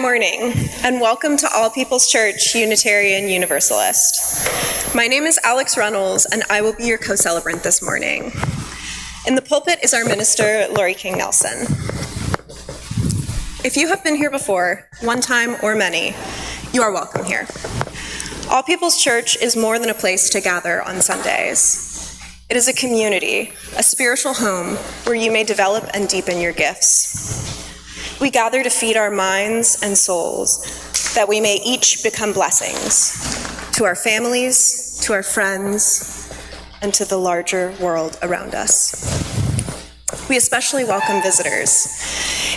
morning, and welcome to All People's Church, Unitarian Universalist. My name is Alex Reynolds, and I will be your co-celebrant this morning. In the pulpit is our minister, Lori King Nelson. If you have been here before, one time or many, you are welcome here. All People's Church is more than a place to gather on Sundays. It is a community, a spiritual home where you may develop and deepen your gifts. We gather to feed our minds and souls, that we may each become blessings to our families, to our friends, and to the larger world around us. We especially welcome visitors.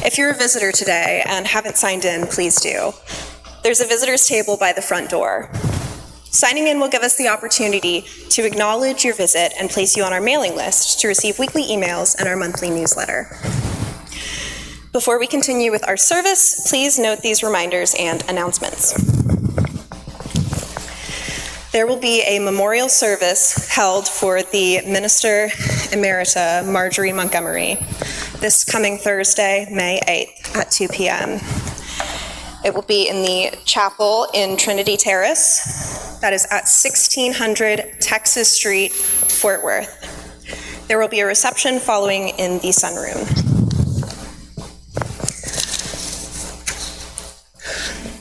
If you're a visitor today and haven't signed in, please do. There's a visitor's table by the front door. Signing in will give us the opportunity to acknowledge your visit and place you on our mailing list to receive weekly emails and our monthly newsletter. Before we continue with our service, please note these reminders and announcements. There will be a memorial service held for the Minister Emerita, Marjorie Montgomery, this coming Thursday, May 8th at 2 p.m. It will be in the chapel in Trinity Terrace, that is at 1600 Texas Street, Fort Worth. There will be a reception following in the sunroom.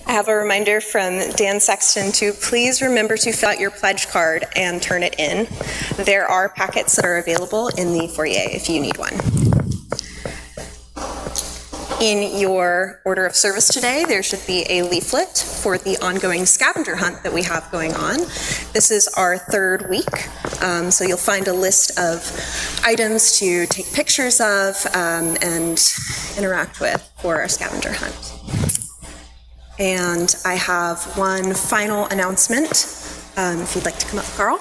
I have a reminder from Dan Sexton to please remember to fill out your pledge card and turn it in. There are packets that are available in the foyer if you need one. In your order of service today, there should be a leaflet for the ongoing scavenger hunt that we have going on. This is our third week, so you'll find a list of items to take pictures of and interact with for our scavenger hunt. And I have one final announcement, if you'd like to come up, Carl.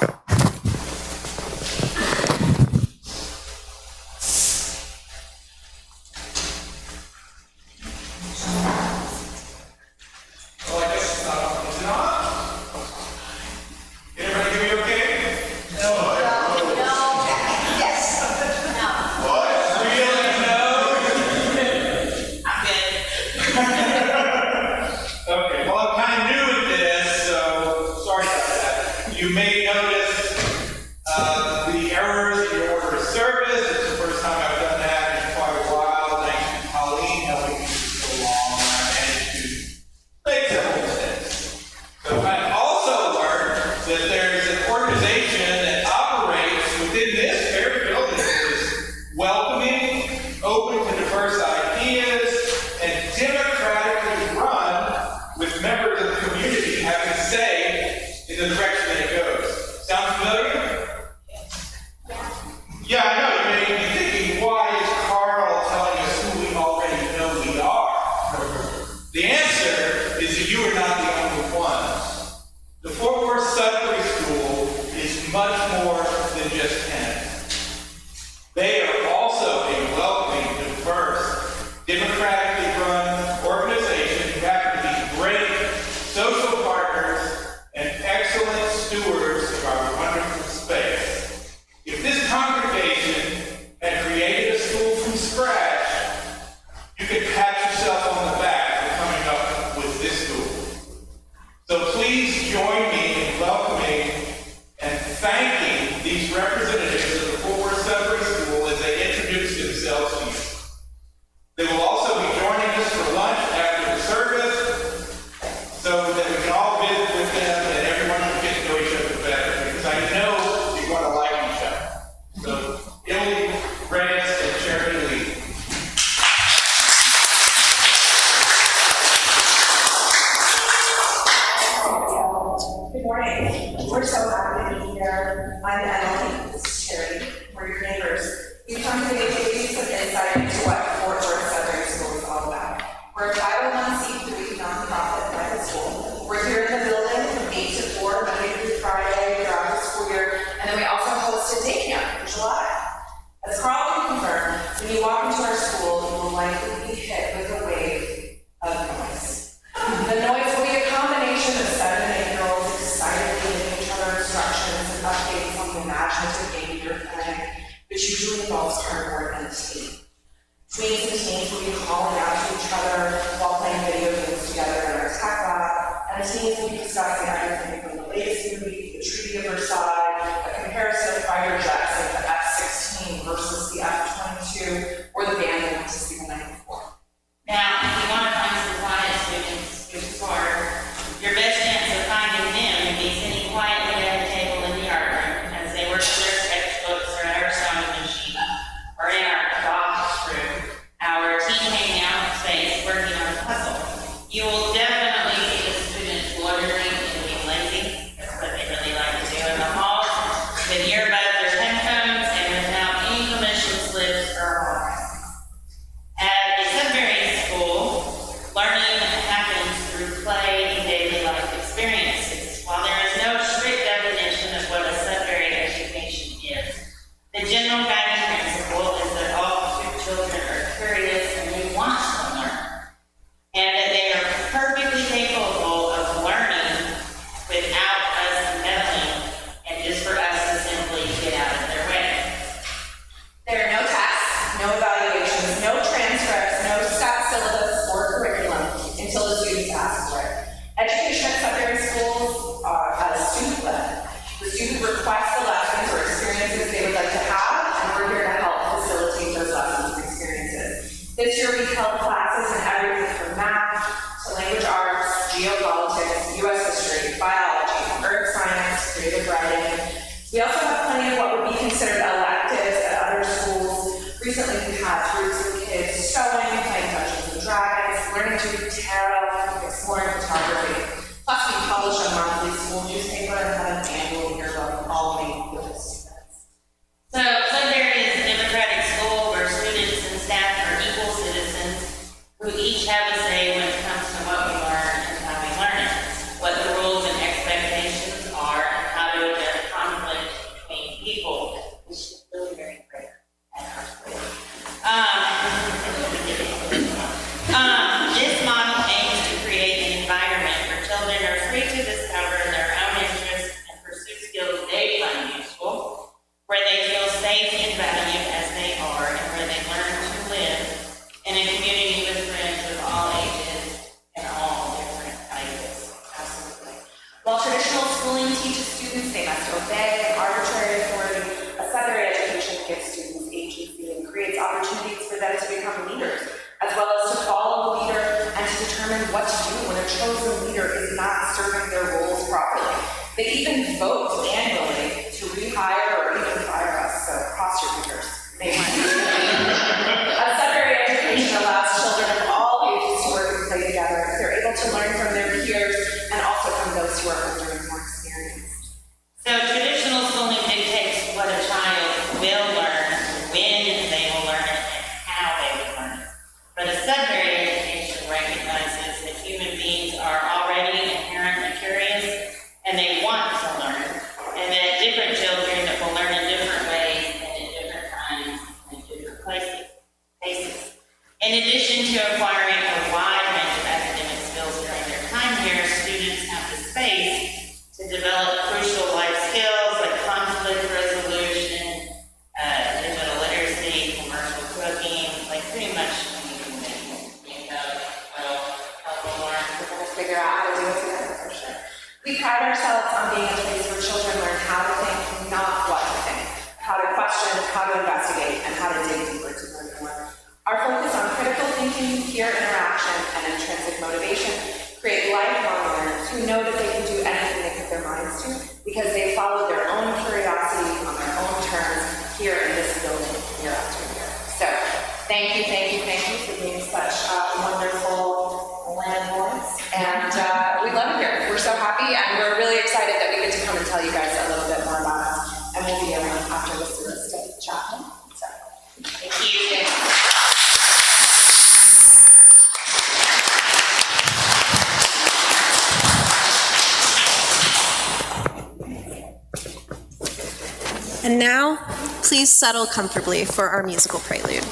Tweens and teens will be calling out to each other while playing video games together in our tech lab, and the teens will be discussing everything from the latest movie, the Treaty of Versailles, a comparison of fighter jets like the F-16 versus the F-22, or the band they went to see the night before. Now, if you want to find some quiet students, which is hard, your best chance of finding them would be sitting quietly at a table in the art room as they work through their sketchbooks or at our sewing machine, or in our office room, our team hangout space working on a puzzle. You will definitely see the students loitering and being lazy. That's what they really like to do in the halls, with earbuds or headphones and without any permission slips or marks. At a Sudbury school, learning happens through play and daily life experiences. While there is no strict definition of what a Sudbury education is, the general guiding principle is that all children are curious and they want to learn, and that they are perfectly capable of learning without us meddling and just for us to simply get out of their way. There are no tests, no evaluations, no transcripts, no stat syllabus or curriculum until the students ask for it. Education at Sudbury schools are student-led. The student requests the lessons or experiences they would like to have, and we're here to help facilitate those lessons and experiences. This year we held classes in everything from math to language arts, geopolitics, U.S. history, biology, earth science, creative writing. We also have plenty of what would be considered electives at other schools. Recently we had groups of kids sewing, playing Dungeons and Dragons, learning to read tarot, exploring photography. Plus we published a monthly school newspaper and had an annual yearbook all made with the students. So, Sudbury is a democratic school where students and staff are equal citizens who each have a say when it comes to what we learn and how we learn it, what the rules and expectations are, and how to address conflict between people, which is really very rare at our school. This model aims to create an environment where children are free to discover their own interests and pursue skills they find useful, where they feel safe and valued as they are, and where they learn to live in a community with friends of all ages and all different ideas. Absolutely. While traditional schooling teaches students they must obey an arbitrary authority, a Sudbury education gives students agency and creates opportunities for them to become leaders, as well as to follow a leader and to determine what to do when a chosen leader is not serving their roles properly. They even vote annually to rehire or even fire us, so cross your fingers. A Sudbury education allows children of all ages to work and play together. They're able to learn from their peers and also from those who are older and more experienced. So traditional schooling dictates what a child will learn, when they will learn it, and how they will learn it. But a Sudbury education recognizes that human beings are already inherently curious and they want to learn, and that different children will learn in different ways and at different times and in different places. In addition to acquiring a wide range of academic skills during their time here, students have the space to develop crucial life skills like conflict resolution, digital literacy, commercial cooking, like pretty much anything that you can think of will help them learn. We're going to figure out how to do it together for sure. We pride ourselves on being a place where children learn how to think, not what to think, how to question, how to investigate, and how to dig deeper to learn more. Our focus on critical thinking, peer interaction, and intrinsic motivation create lifelong learners who know that they can do anything they put their minds to because they follow their own curiosity on their own terms here in this building year after year. So, thank you for being such wonderful landlords. And we love it here. We're so happy, and we're really excited that we get to come and tell you guys a little bit more about us. And we'll be around after the service to chat. So, Thank you. And now, please settle comfortably for our musical prelude.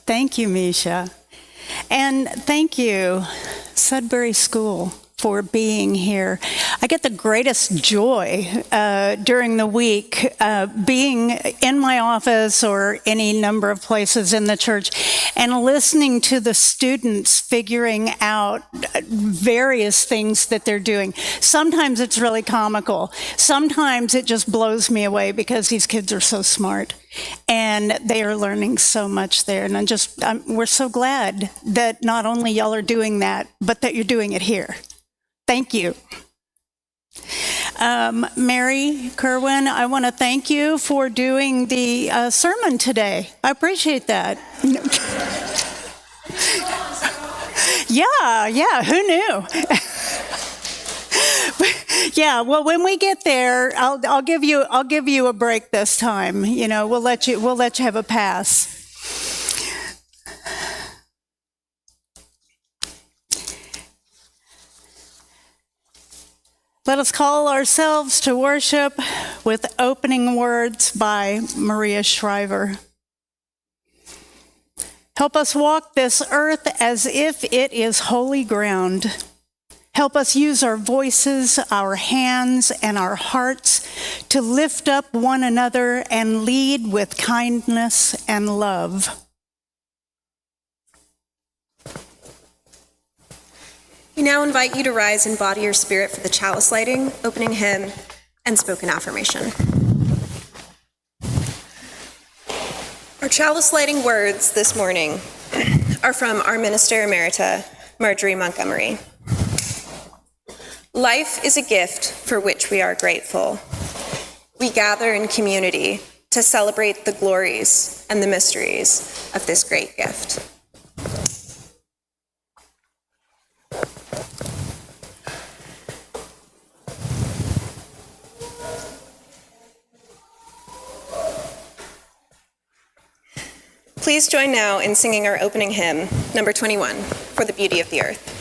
Thank you, Misha. And thank you, Sudbury School, for being here. I get the greatest joy during the week being in my office or any number of places in the church and listening to the students figuring out various things that they're doing. Sometimes it's really comical. Sometimes it just blows me away because these kids are so smart and they are learning so much there. And we're so glad that not only y'all are doing that, but that you're doing it here. Thank you. Mary Kerwin, I want to thank you for doing the sermon today. I appreciate that. Yeah, who knew? Yeah, well, when we get there, I'll give you a break this time. You know, we'll let you have a pass. Let us call ourselves to worship with opening words by Maria Shriver. Help us walk this earth as if it is holy ground. Help us use our voices, our hands, and our hearts to lift up one another and lead with kindness and love. We now invite you to rise in body or spirit for the chalice lighting, opening hymn, and spoken affirmation. Our chalice lighting words this morning are from our Minister Emerita, Marjorie Montgomery. Life is a gift for which we are grateful. We gather in community to celebrate the glories and the mysteries of this great gift. Please join now in singing our opening hymn, number 21, For the Beauty of the Earth.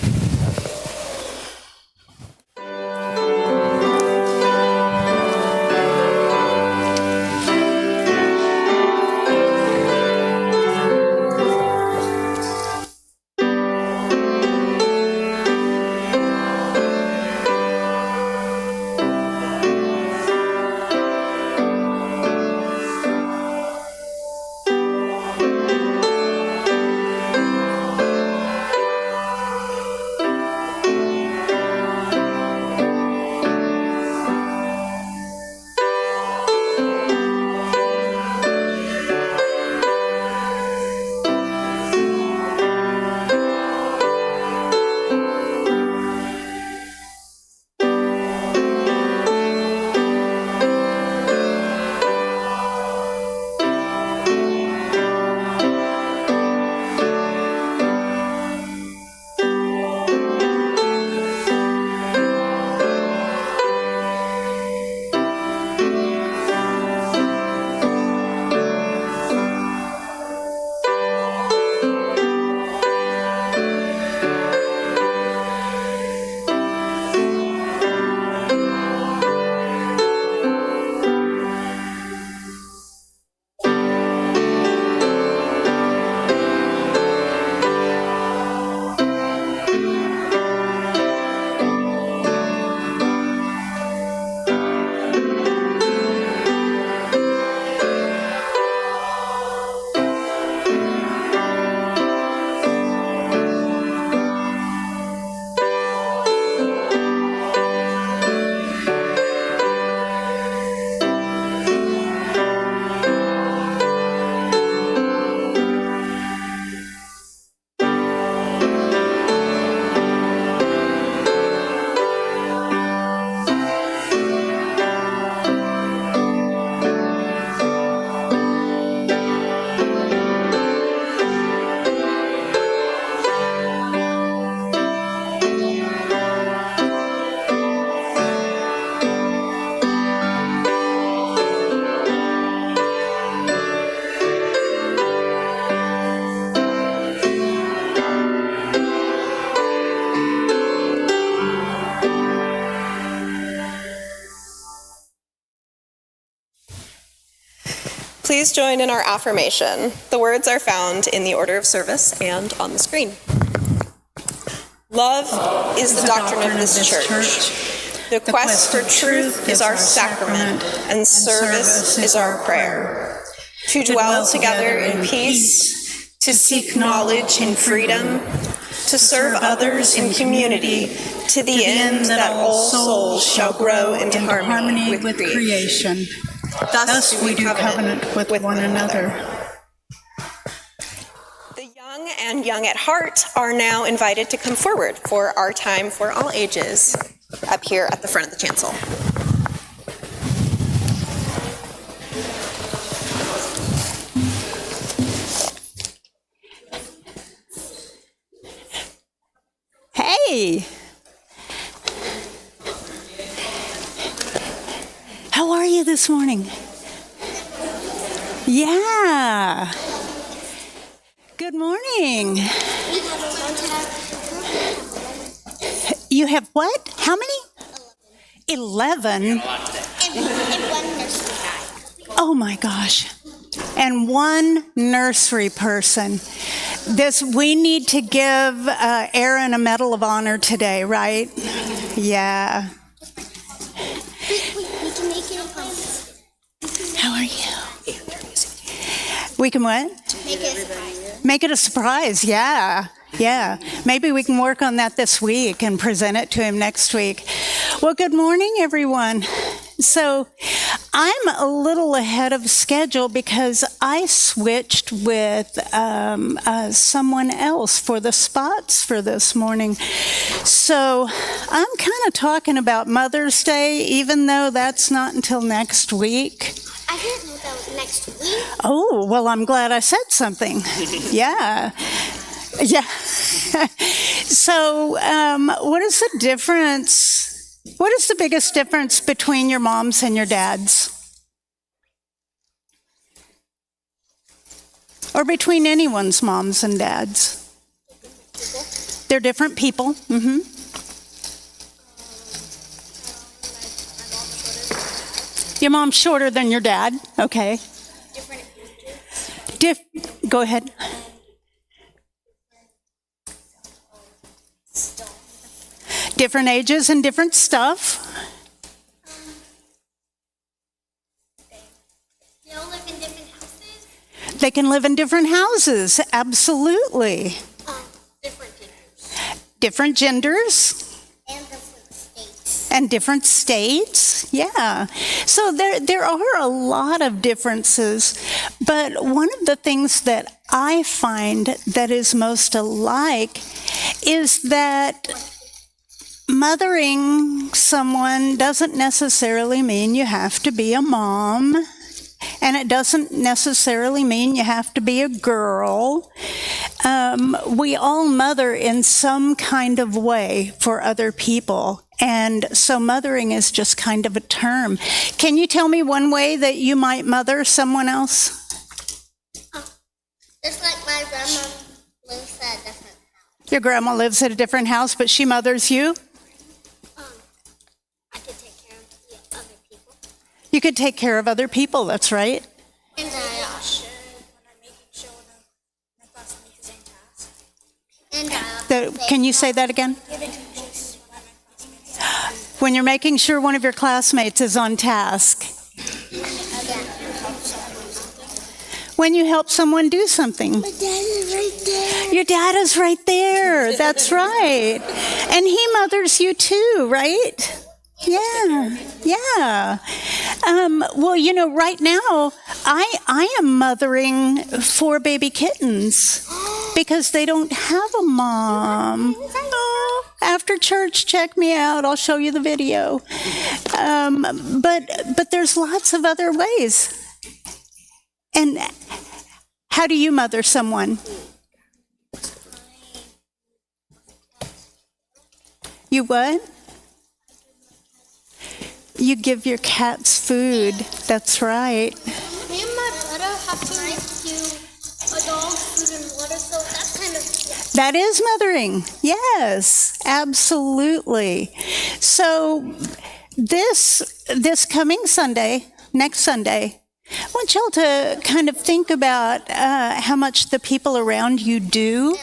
Please join in our affirmation. The words are found in the order of service and on the screen. Love is the doctrine of this church. The quest for truth is our sacrament, and service is our prayer. To dwell together in peace, to seek knowledge in freedom, to serve others in community, to the end that all souls shall grow into harmony with creation. Thus we do covenant with one another. The young and young at heart are now invited to come forward for our time for all ages up here at the front of the chancel. Hey! How are you this morning? Yeah. Good morning. You have what? How many? 11. And one nursery guy. Oh my gosh. And one nursery person. We need to give Aaron a Medal of Honor today, right? Yeah. We can make it a surprise. How are you? We can what? Make it a surprise. Make it a surprise, yeah. Yeah. Maybe we can work on that this week and present it to him next week. Well, good morning, everyone. So I'm a little ahead of schedule because I switched with someone else for the spots for this morning. So I'm kind of talking about Mother's Day, even though that's not until next week. I didn't know that was next week. Oh, well, I'm glad I said something. Yeah. Yeah. So what is the difference? What is the biggest difference between your moms and your dads? Or between anyone's moms and dads? They're different people. Mm-hmm. Your mom's shorter than your dad. Okay. Go ahead. Different ages and different stuff. They all live in different houses. They can live in different houses, absolutely. Different genders. Different genders And different states. and different states, yeah. So there are a lot of differences, but one of the things that I find that is most alike is that mothering someone doesn't necessarily mean you have to be a mom, and it doesn't necessarily mean you have to be a girl. We all mother in some kind of way for other people, and so mothering is just kind of a term. Can you tell me one way that you might mother someone else? Just like my grandma lives at a different house. Your grandma lives at a different house, but she mothers you? I could take care of the other people. You could take care of other people, that's right. And I should when I'm making sure my classmates is in task. And Can you say that again? When you're making sure one of your classmates is on task. When you help someone do something. My dad is right there. Your dad is right there. That's right. And he mothers you too, right? Yeah, yeah. Well, you know, right now, I am mothering 4 baby kittens because they don't have a mom. Oh, after church, check me out. I'll show you the video. But there's lots of other ways. And how do you mother someone? You what? You give your cats food. That's right. Me and my brother have to give a dog food and water, so that's kind of That is mothering. Yes, absolutely. So this coming Sunday, next Sunday, want y'all to kind of think about how much the people around you do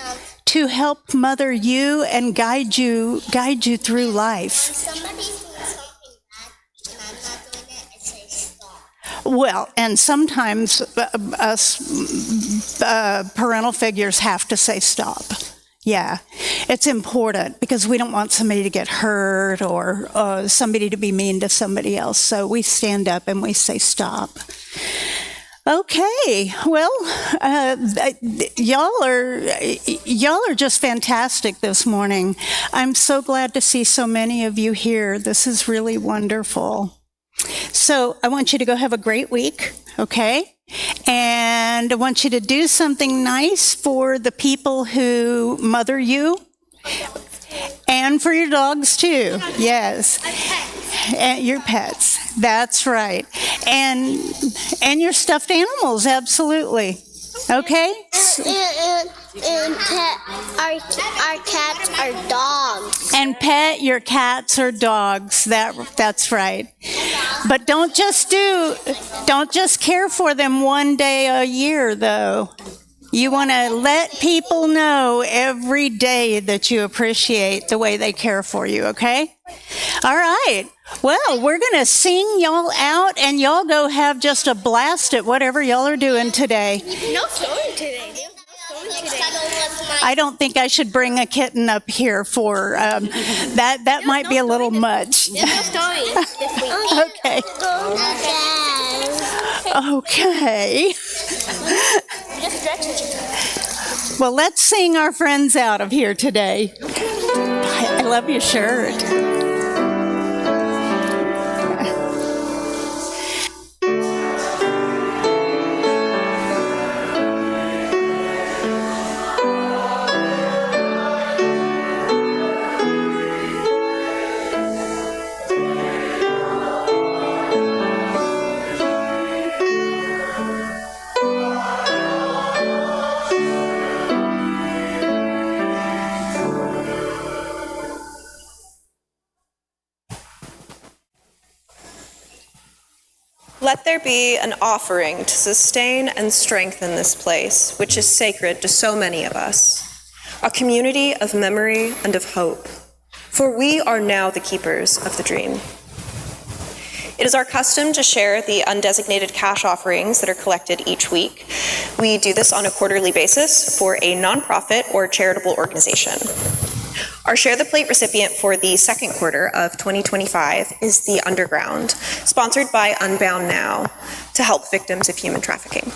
to help mother you and guide you through life. When somebody's doing something bad and I'm not doing it, I say stop. Well, and sometimes us parental figures have to say stop. Yeah, it's important because we don't want somebody to get hurt or somebody to be mean to somebody else. So we stand up and we say stop. Okay, well, y'all are just fantastic this morning. I'm so glad to see so many of you here. This is really wonderful. So I want you to go have a great week, okay? And I want you to do something nice for the people who mother you and for your dogs too. Yes. And your pets. That's right. And your stuffed animals, absolutely. Okay? And pet our cats are dogs. And pet your cats or dogs. That's right. But don't just care for them one day a year though. You want to let people know every day that you appreciate the way they care for you, okay? All right. Well, we're going to sing y'all out, and y'all go have just a blast at whatever y'all are doing today. No story today. I don't think I should bring a kitten up here for that. That might be a little much. No story this week. Okay. Okay. Just stretch. Well, let's sing our friends out of here today. I love your shirt. Let there be an offering to sustain and strengthen this place, which is sacred to so many of us, a community of memory and of hope, for we are now the keepers of the dream. It is our custom to share the undesignated cash offerings that are collected each week. We do this on a quarterly basis for a nonprofit or charitable organization. Our Share the Plate recipient for the second quarter of 2025 is The Underground, sponsored by Unbound Now to help victims of human trafficking.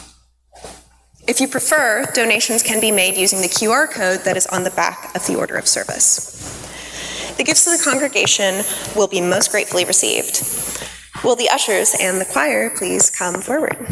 If you prefer, donations can be made using the QR code that is on the back of the order of service. The gifts to the congregation will be most gratefully received. Will the ushers and the choir please come forward?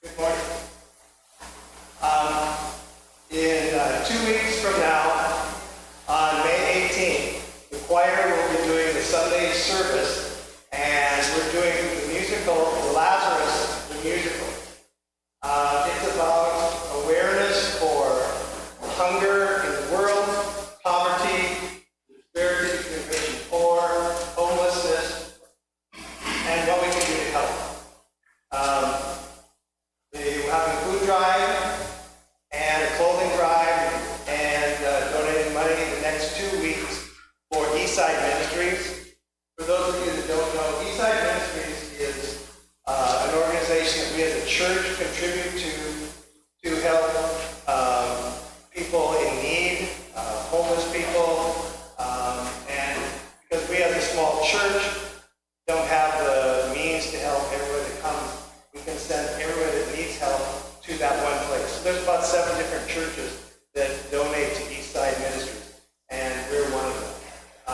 Good morning. In 2 weeks from now, on May 18th, the choir will be doing the Sunday service, and we're doing the musical, The Lazarus, the musical. It's about awareness for hunger in the world, poverty, disparity between rich and poor, homelessness, and what we can do to help. They will have a food drive and a clothing drive and donating money the next 2 weeks for Eastside Ministries. For those of you that don't know, Eastside Ministries is an organization that we as a church contribute to help people in need, homeless people, and because we as a small church don't have the means to help everybody that comes, we can send everybody that needs help to that one place. So there's about 7 different churches that donate to Eastside Ministries, and we're one of them.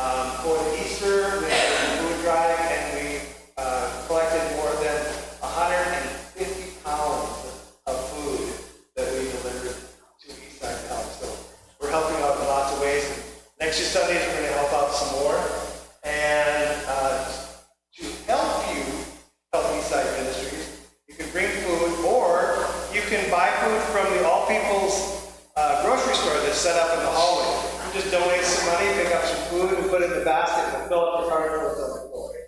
For the Easter, we had a food drive, and we collected more than 150 pounds of food that we delivered to Eastside Help. So we're helping out in lots of ways. Next few Sundays, we're going to help out some more. And to help you help Eastside Ministries, you can bring food, or you can buy food from the All People's grocery store that's set up in the hallway. You just donate some money, pick up some food, and put it in the basket, and fill up the cart with the hallway.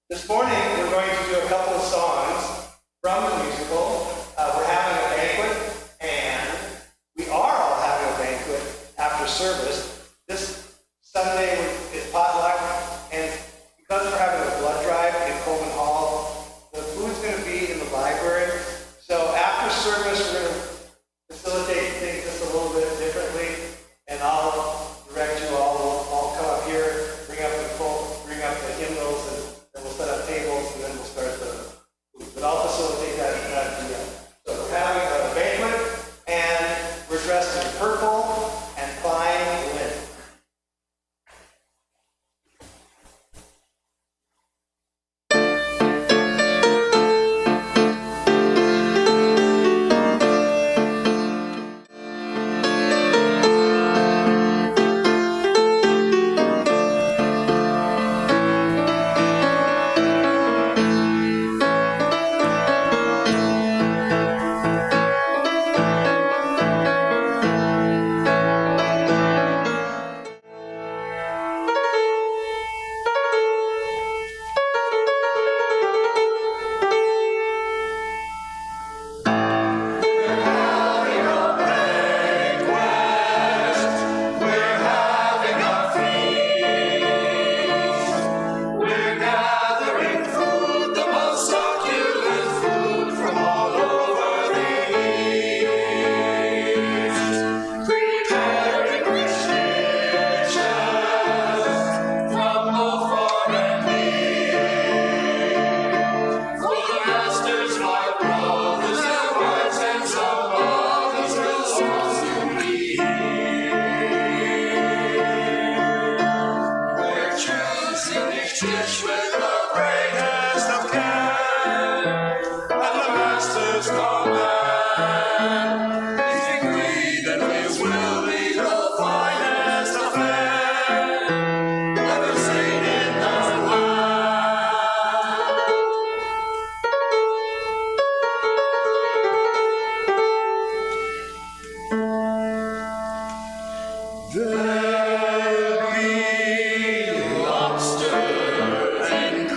This morning, we're going to do a couple of songs from the musical. We're having a banquet, and we are all having a banquet after service. This Sunday is potluck, and because we're having a blood drive in Coleman Hall, the food's going to be in the library. So after service, we're going to facilitate things just a little bit differently, and I'll direct you all. We'll all come up here, bring up the hymnals, and then we'll set up tables, and then we'll start the food. But I'll facilitate that at that deal. So we're having a banquet, and we're dressed in purple and fine linen. There be lobster and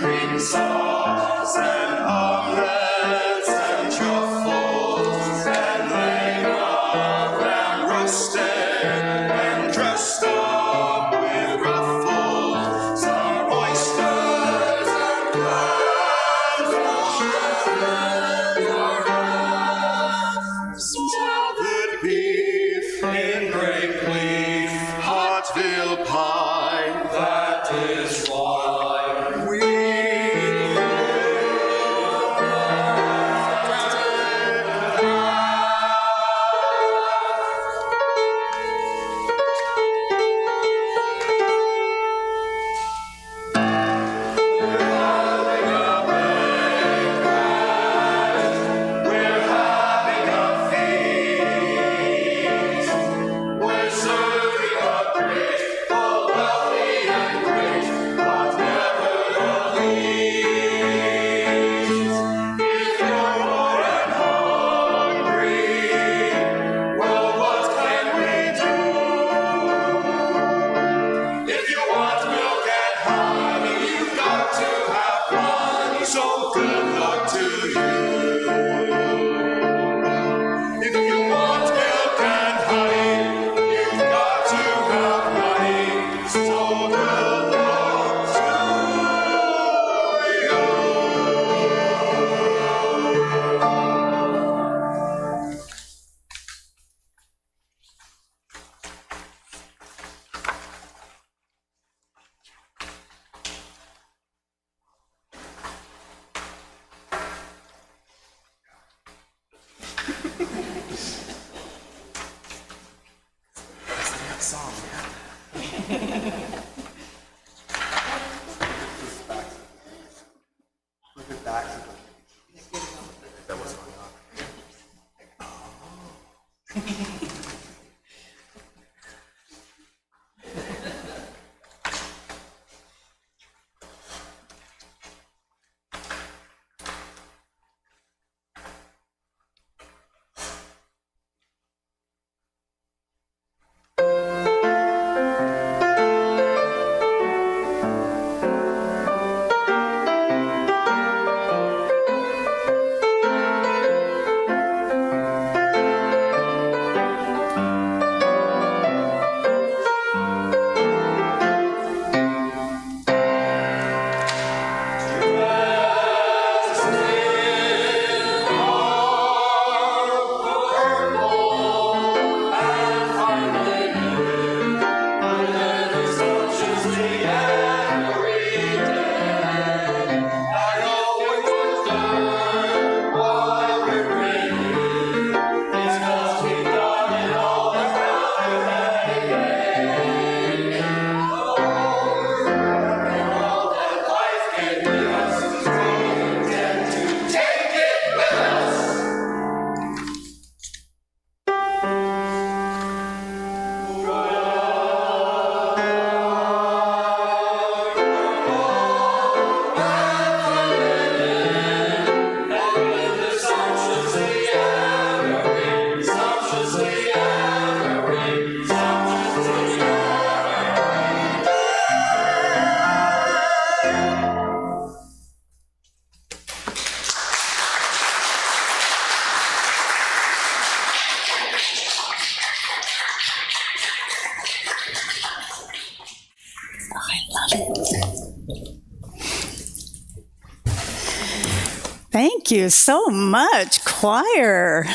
Thank you so much, choir.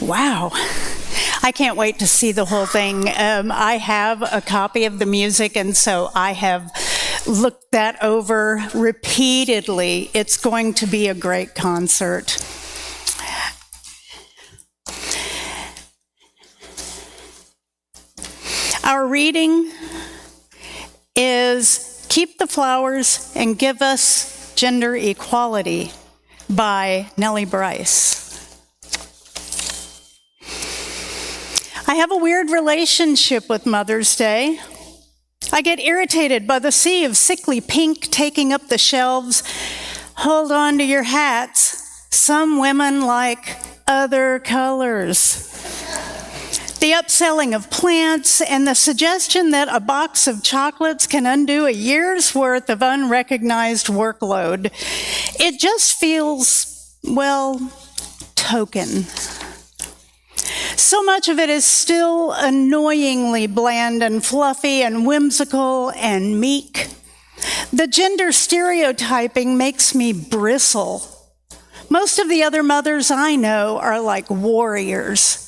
Wow. I can't wait to see the whole thing. I have a copy of the music, and so I have looked that over repeatedly. It's going to be a great concert. Our reading is Keep the Flowers and Give Us Gender Equality by Nellie Bryce. I have a weird relationship with Mother's Day. I get irritated by the sea of sickly pink taking up the shelves. Hold on to your hats. Some women like other colors. The upselling of plants and the suggestion that a box of chocolates can undo a year's worth of unrecognized workload. It just feels, well, token. So much of it is still annoyingly bland and fluffy and whimsical and meek. The gender stereotyping makes me bristle. Most of the other mothers I know are like warriors.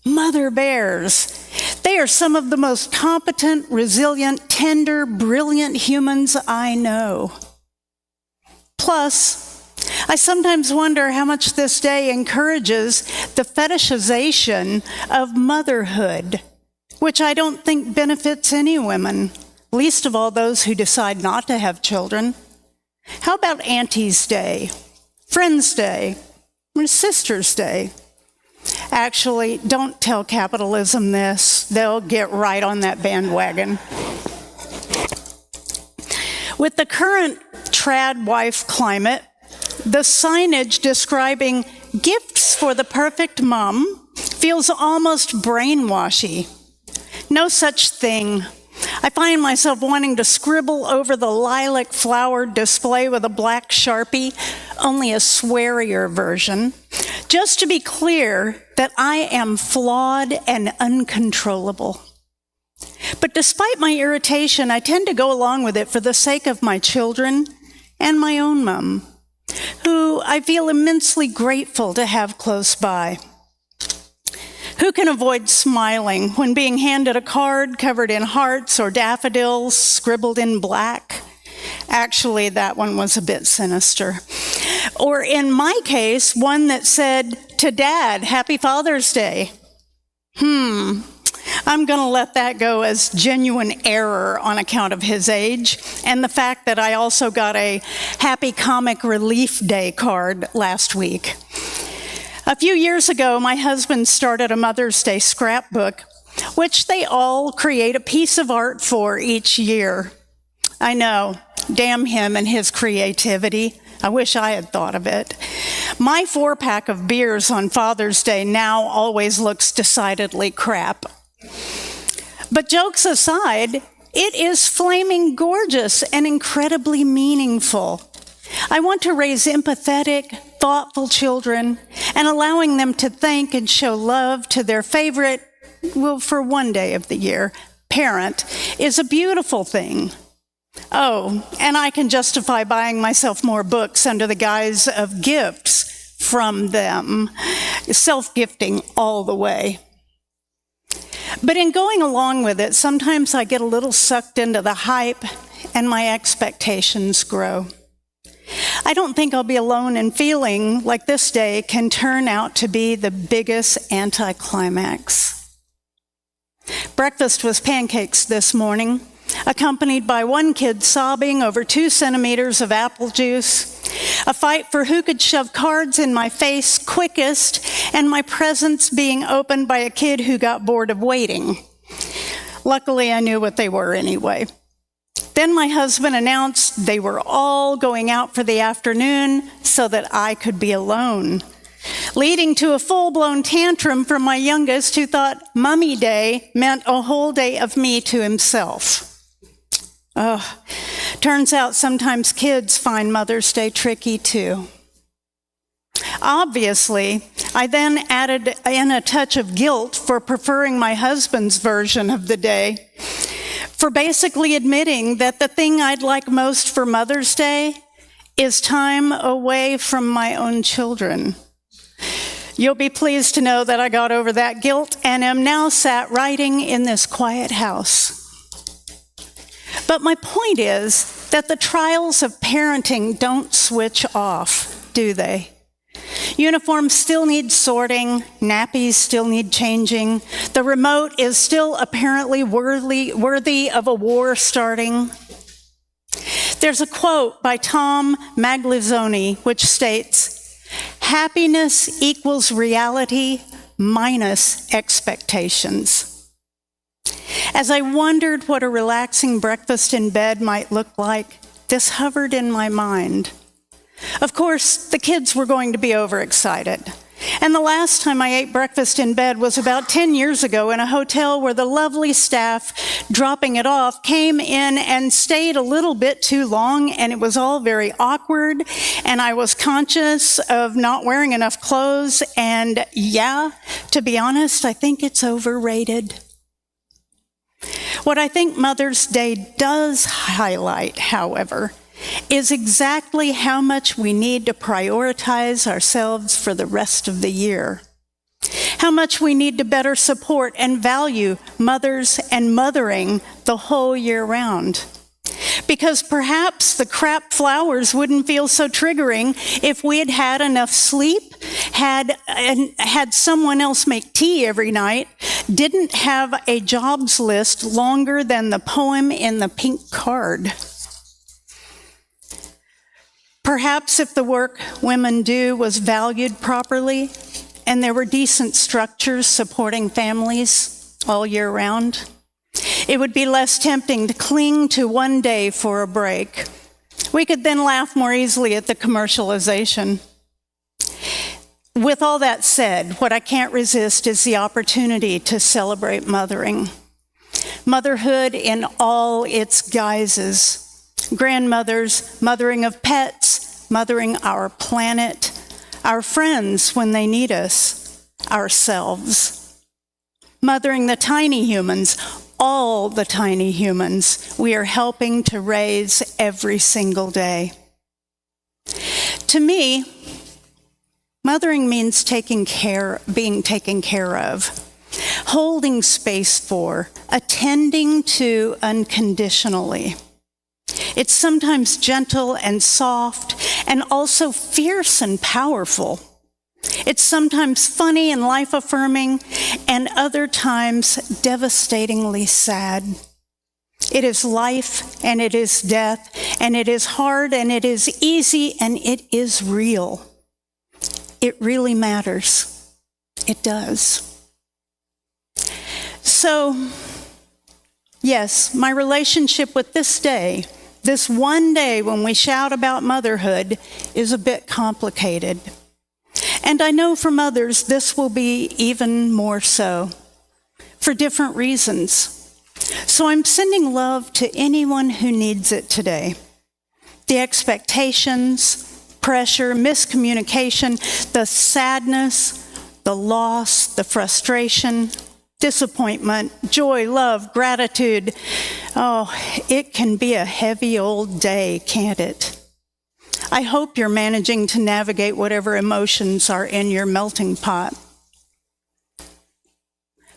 Mother bears. They are some of the most competent, resilient, tender, brilliant humans I know. Plus, I sometimes wonder how much this day encourages the fetishization of motherhood, which I don't think benefits any women, least of all those who decide not to have children. How about Auntie's Day, Friend's Day, or Sister's Day? Actually, don't tell capitalism this. They'll get right on that bandwagon. With the current trad wife climate, the signage describing gifts for the perfect mom feels almost brainwashy. No such thing. I find myself wanting to scribble over the lilac flowered display with a black Sharpie, only a swearier version, just to be clear that I am flawed and uncontrollable. But despite my irritation, I tend to go along with it for the sake of my children and my own mom, who I feel immensely grateful to have close by. Who can avoid smiling when being handed a card covered in hearts or daffodils scribbled in black? Actually, that one was a bit sinister. Or in my case, one that said, "To Dad, Happy Father's Day." I'm going to let that go as genuine error on account of his age and the fact that I also got a Happy Comic Relief Day card last week. A few years ago, my husband started a Mother's Day scrapbook, which they all create a piece of art for each year. I know, damn him and his creativity. I wish I had thought of it. My 4-pack of beers on Father's Day now always looks decidedly crap. But jokes aside, it is flaming gorgeous and incredibly meaningful. I want to raise empathetic, thoughtful children, and allowing them to thank and show love to their favorite, well, for one day of the year, parent, is a beautiful thing. Oh, and I can justify buying myself more books under the guise of gifts from them, self-gifting all the way. But in going along with it, sometimes I get a little sucked into the hype and my expectations grow. I don't think I'll be alone in feeling like this day can turn out to be the biggest anticlimax. Breakfast was pancakes this morning, accompanied by one kid sobbing over 2 centimeters of apple juice, a fight for who could shove cards in my face quickest, and my presents being opened by a kid who got bored of waiting. Luckily, I knew what they were anyway. Then my husband announced they were all going out for the afternoon so that I could be alone, leading to a full-blown tantrum from my youngest who thought Mummy Day meant a whole day of me to himself. Turns out sometimes kids find Mother's Day tricky too. Obviously, I then added in a touch of guilt for preferring my husband's version of the day, for basically admitting that the thing I'd like most for Mother's Day is time away from my own children. You'll be pleased to know that I got over that guilt and am now sat writing in this quiet house. But my point is that the trials of parenting don't switch off, do they? Uniforms still need sorting, nappies still need changing, the remote is still apparently worthy of a war starting. There's a quote by Tom Maglizzoni which states, "Happiness equals reality minus expectations." As I wondered what a relaxing breakfast in bed might look like, this hovered in my mind. Of course, the kids were going to be overexcited. And the last time I ate breakfast in bed was about 10 years ago in a hotel where the lovely staff dropping it off came in and stayed a little bit too long, and it was all very awkward, and I was conscious of not wearing enough clothes, and yeah, to be honest, I think it's overrated. What I think Mother's Day does highlight, however, is exactly how much we need to prioritize ourselves for the rest of the year. How much we need to better support and value mothers and mothering the whole year round. Because perhaps the crap flowers wouldn't feel so triggering if we had had enough sleep, had someone else make tea every night, didn't have a jobs list longer than the poem in the pink card. Perhaps if the work women do was valued properly and there were decent structures supporting families all year round, it would be less tempting to cling to one day for a break. We could then laugh more easily at the commercialization. With all that said, what I can't resist is the opportunity to celebrate mothering. Motherhood in all its guises. Grandmothers, mothering of pets, mothering our planet, our friends when they need us, ourselves. Mothering the tiny humans, all the tiny humans we are helping to raise every single day. To me, mothering means being taken care of, holding space for, attending to unconditionally. It's sometimes gentle and soft and also fierce and powerful. It's sometimes funny and life-affirming and other times devastatingly sad. It is life and it is death and it is hard and it is easy and it is real. It really matters. It does. So, yes, my relationship with this day, this one day when we shout about motherhood, is a bit complicated. And I know for mothers, this will be even more so, for different reasons. So I'm sending love to anyone who needs it today. The expectations, pressure, miscommunication, the sadness, the loss, the frustration, disappointment, joy, love, gratitude. Oh, it can be a heavy old day, can't it? I hope you're managing to navigate whatever emotions are in your melting pot.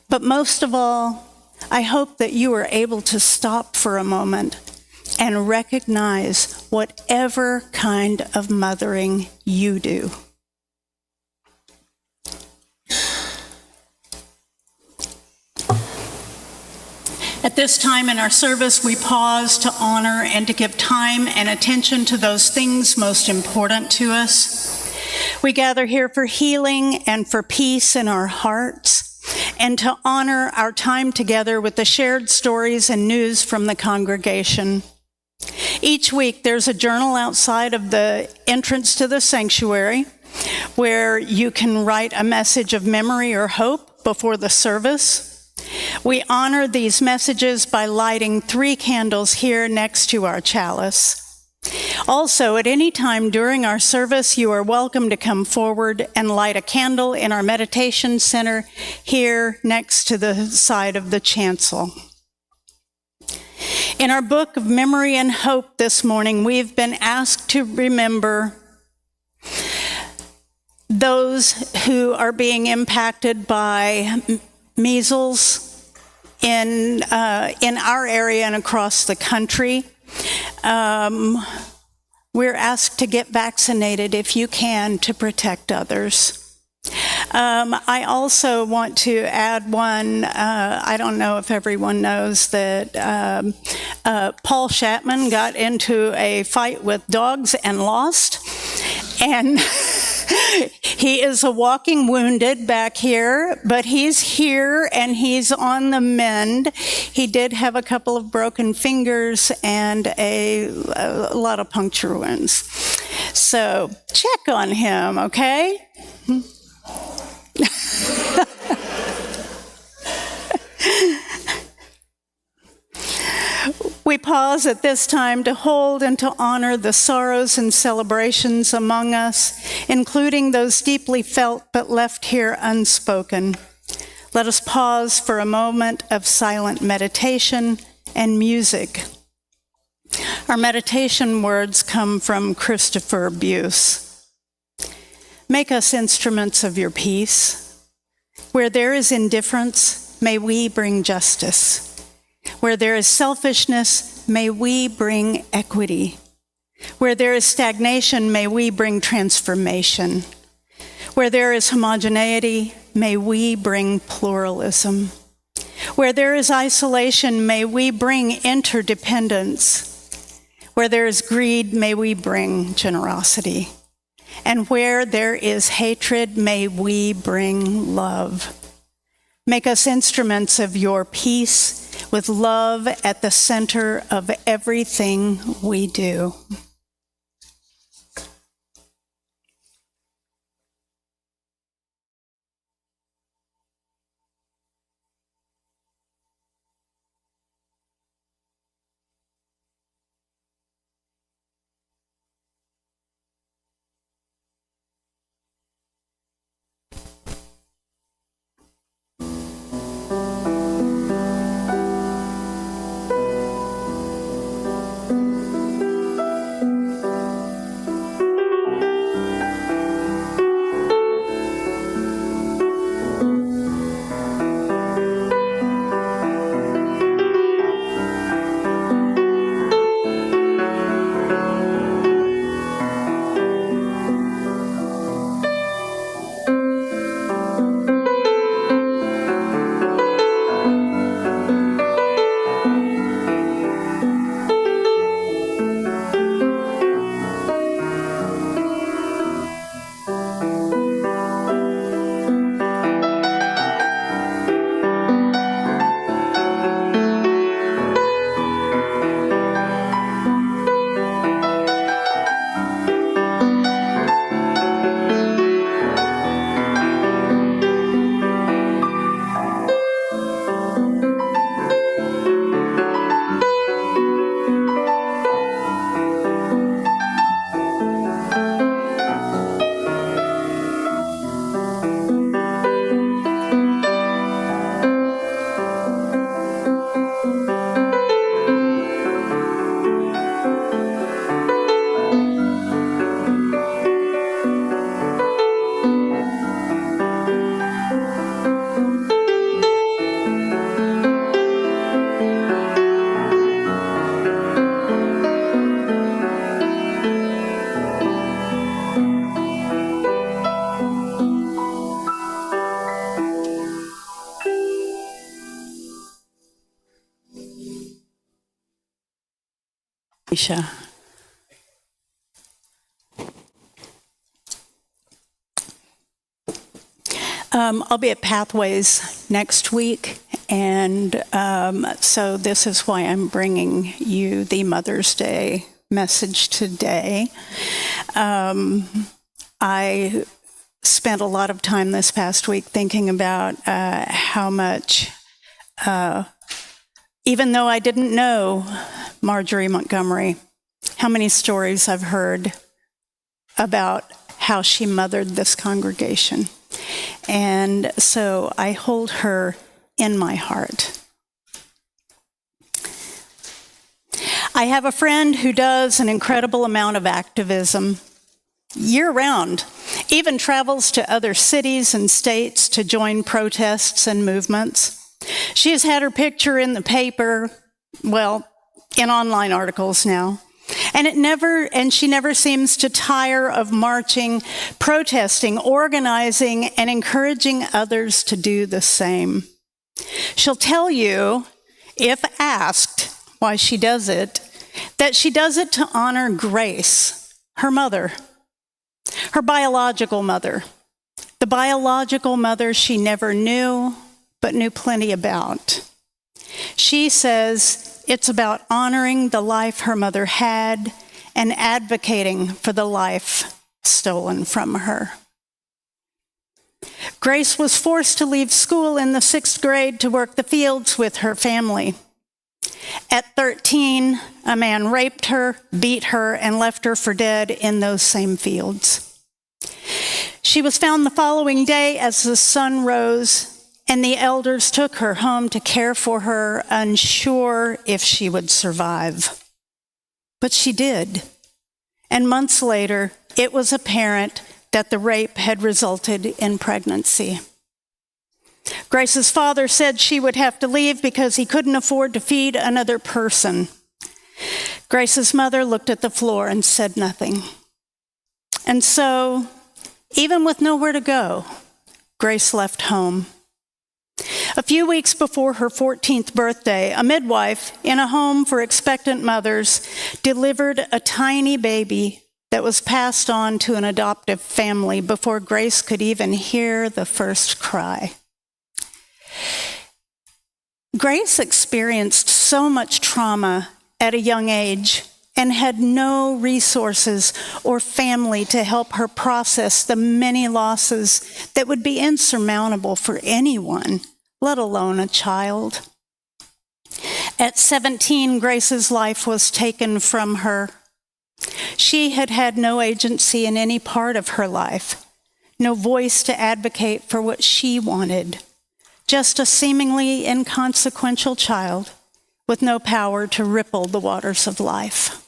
But most of all, I hope that you are able to stop for a moment and recognize whatever kind of mothering you do. At this time in our service, we pause to honor and to give time and attention to those things most important to us. We gather here for healing and for peace in our hearts, and to honor our time together with the shared stories and news from the congregation. Each week, there's a journal outside of the entrance to the sanctuary where you can write a message of memory or hope before the service. We honor these messages by lighting 3 candles here next to our chalice. Also, at any time during our service, you are welcome to come forward and light a candle in our meditation center here next to the side of the chancel. In our book of memory and hope this morning, we've been asked to remember those who are being impacted by measles in our area and across the country. We're asked to get vaccinated if you can to protect others. I also want to add one, I don't know if everyone knows that Paul Chapman got into a fight with dogs and lost. And he is a walking wounded back here, but he's here and he's on the mend. He did have a couple of broken fingers and a lot of puncture wounds. So check on him, okay? We pause at this time to hold and to honor the sorrows and celebrations among us, including those deeply felt but left here unspoken. Let us pause for a moment of silent meditation and music. Our meditation words come from Christopher Buse. Make us instruments of your peace. Where there is indifference, may we bring justice. Where there is selfishness, may we bring equity. Where there is stagnation, may we bring transformation. Where there is homogeneity, may we bring pluralism. Where there is isolation, may we bring interdependence. Where there is greed, may we bring generosity. And where there is hatred, may we bring love. Make us instruments of your peace, with love at the center of everything we do. Isha. I'll be at Pathways next week, and so this is why I'm bringing you the Mother's Day message today. I spent a lot of time this past week thinking about how much, even though I didn't know Marjorie Montgomery, how many stories I've heard about how she mothered this congregation. And so I hold her in my heart. I have a friend who does an incredible amount of activism year-round, even travels to other cities and states to join protests and movements. She has had her picture in the paper, well, in online articles now. And she never seems to tire of marching, protesting, organizing, and encouraging others to do the same. She'll tell you, if asked why she does it, that she does it to honor Grace, her mother, her biological mother, the biological mother she never knew, but knew plenty about. She says it's about honoring the life her mother had and advocating for the life stolen from her. Grace was forced to leave school in the 6th grade to work the fields with her family. At 13, a man raped her, beat her, and left her for dead in those same fields. She was found the following day as the sun rose, and the elders took her home to care for her, unsure if she would survive. But she did. And months later, it was apparent that the rape had resulted in pregnancy. Grace's father said she would have to leave because he couldn't afford to feed another person. Grace's mother looked at the floor and said nothing. And so, even with nowhere to go, Grace left home. A few weeks before her 14th birthday, a midwife in a home for expectant mothers delivered a tiny baby that was passed on to an adoptive family before Grace could even hear the first cry. Grace experienced so much trauma at a young age and had no resources or family to help her process the many losses that would be insurmountable for anyone, let alone a child. At 17, Grace's life was taken from her. She had had no agency in any part of her life, no voice to advocate for what she wanted, just a seemingly inconsequential child with no power to ripple the waters of life.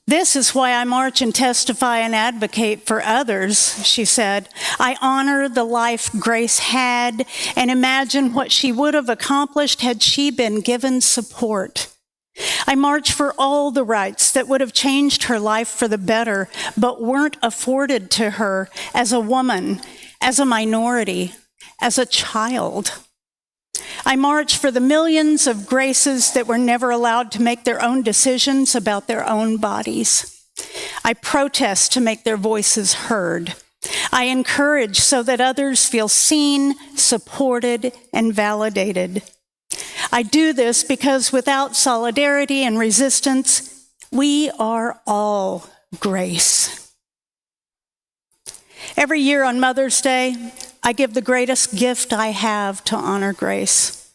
This is why I march and testify and advocate for others, she said. I honor the life Grace had and imagine what she would have accomplished had she been given support. I march for all the rights that would have changed her life for the better, but weren't afforded to her as a woman, as a minority, as a child. I march for the millions of Graces that were never allowed to make their own decisions about their own bodies. I protest to make their voices heard. I encourage so that others feel seen, supported, and validated. I do this because without solidarity and resistance, we are all Grace. Every year on Mother's Day, I give the greatest gift I have to honor Grace.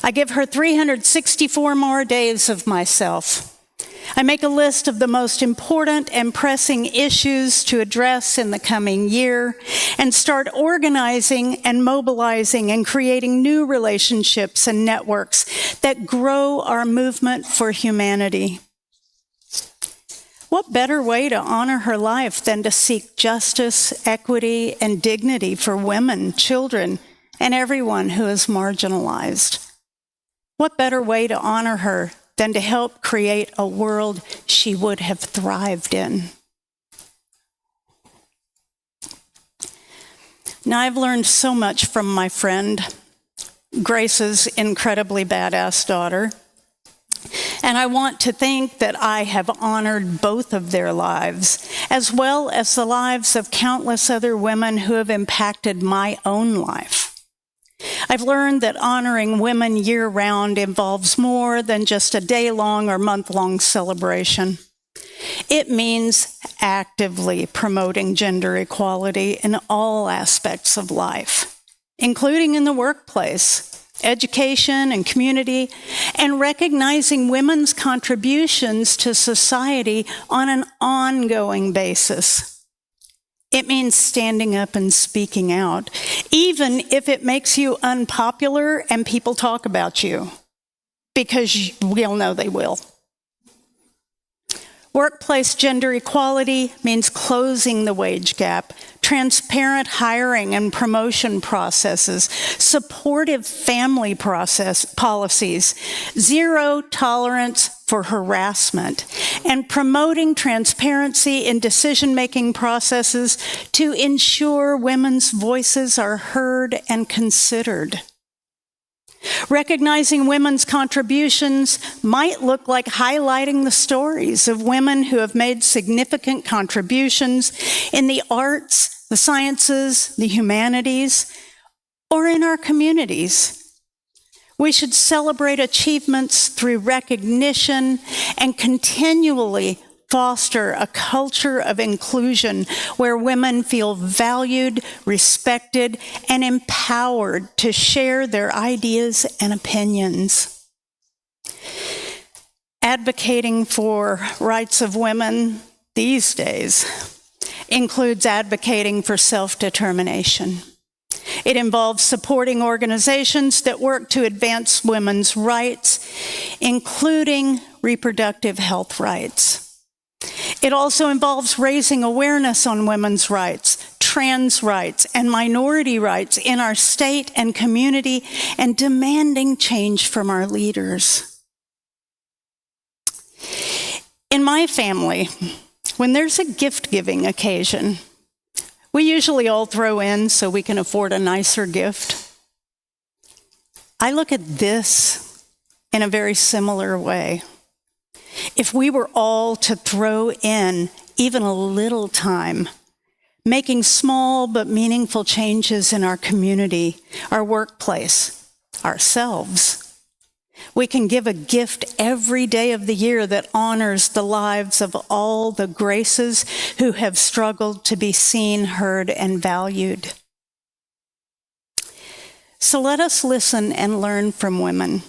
I give her 364 more days of myself. I make a list of the most important and pressing issues to address in the coming year and start organizing and mobilizing and creating new relationships and networks that grow our movement for humanity. What better way to honor her life than to seek justice, equity, and dignity for women, children, and everyone who is marginalized? What better way to honor her than to help create a world she would have thrived in? Now, I've learned so much from my friend, Grace's incredibly badass daughter. And I want to think that I have honored both of their lives, as well as the lives of countless other women who have impacted my own life. I've learned that honoring women year-round involves more than just a day-long or month-long celebration. It means actively promoting gender equality in all aspects of life, including in the workplace, education and community, and recognizing women's contributions to society on an ongoing basis. It means standing up and speaking out, even if it makes you unpopular and people talk about you. because we'll know they will. Workplace gender equality means closing the wage gap, transparent hiring and promotion processes, supportive family policies, zero tolerance for harassment, and promoting transparency in decision-making processes to ensure women's voices are heard and considered. Recognizing women's contributions might look like highlighting the stories of women who have made significant contributions in the arts, the sciences, the humanities, or in our communities. We should celebrate achievements through recognition and continually foster a culture of inclusion where women feel valued, respected, and empowered to share their ideas and opinions. Advocating for rights of women these days includes advocating for self-determination. It involves supporting organizations that work to advance women's rights, including reproductive health rights. It also involves raising awareness on women's rights, trans rights, and minority rights in our state and community, and demanding change from our leaders. In my family, when there's a gift-giving occasion, we usually all throw in so we can afford a nicer gift. I look at this in a very similar way. If we were all to throw in even a little time, making small but meaningful changes in our community, our workplace, ourselves, we can give a gift every day of the year that honors the lives of all the graces who have struggled to be seen, heard, and valued. So let us listen and learn from women,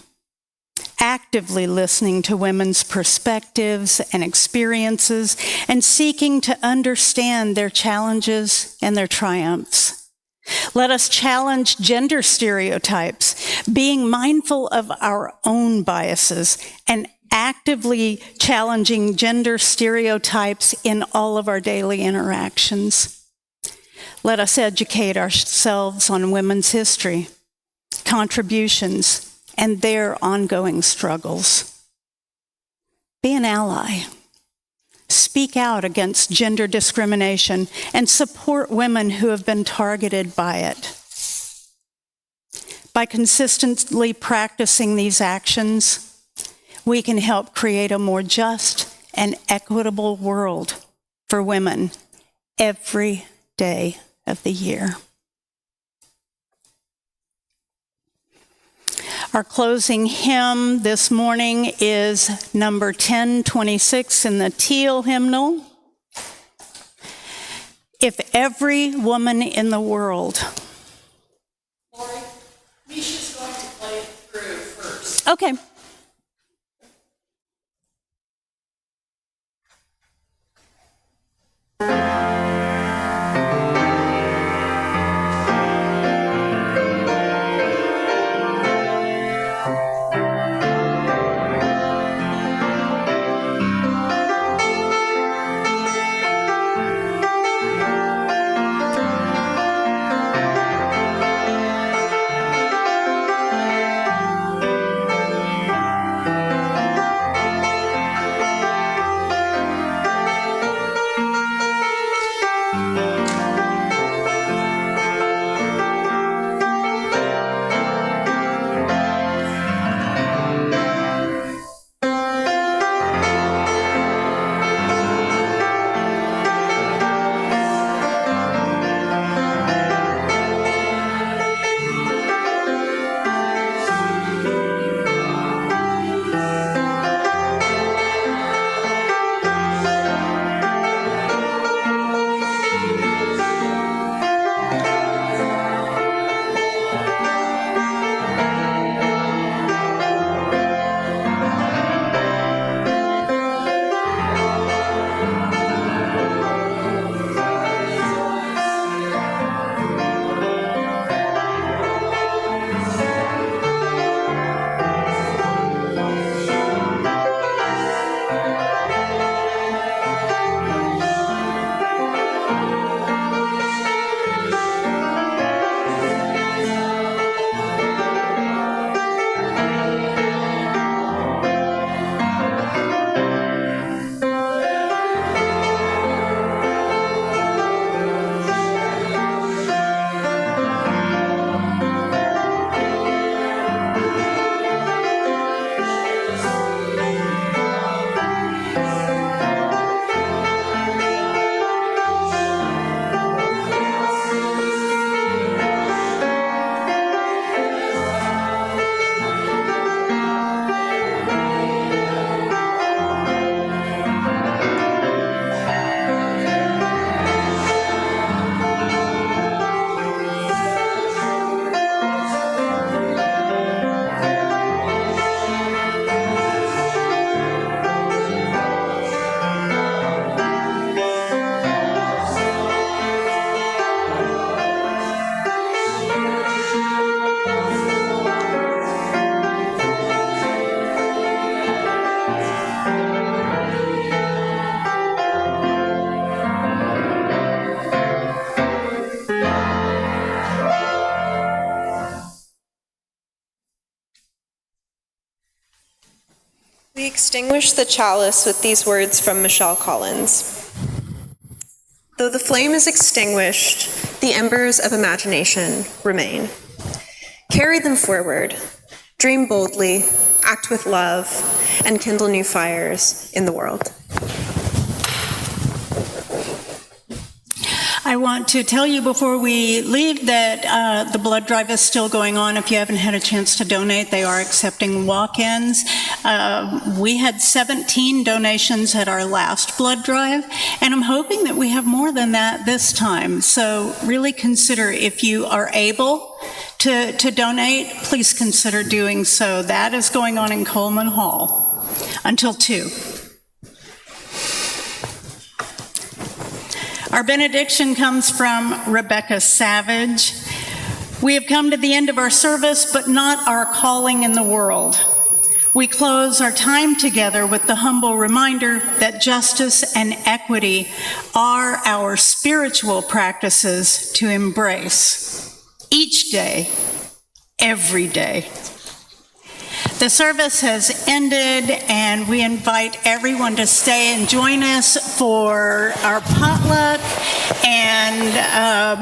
actively listening to women's perspectives and experiences and seeking to understand their challenges and their triumphs. Let us challenge gender stereotypes, being mindful of our own biases and actively challenging gender stereotypes in all of our daily interactions. Let us educate ourselves on women's history, contributions, and their ongoing struggles. Be an ally. Speak out against gender discrimination and support women who have been targeted by it. By consistently practicing these actions, we can help create a more just and equitable world for women every day of the year. Our closing hymn this morning is number 1026 in the teal hymnal. If every woman in the world. Lori, Misha's going to play it through first. Okay. Extinguish the chalice with these words from Michelle Collins. Though the flame is extinguished, the embers of imagination remain. Carry them forward, dream boldly, act with love, and kindle new fires in the world. I want to tell you before we leave that the blood drive is still going on. If you haven't had a chance to donate, they are accepting walk-ins. We had 17 donations at our last blood drive, and I'm hoping that we have more than that this time. So really consider, if you are able to donate, please consider doing so. That is going on in Coleman Hall until 2. Our benediction comes from Rebecca Savage. We have come to the end of our service, but not our calling in the world. We close our time together with the humble reminder that justice and equity are our spiritual practices to embrace each day, every day. The service has ended, and we invite everyone to stay and join us for our potluck and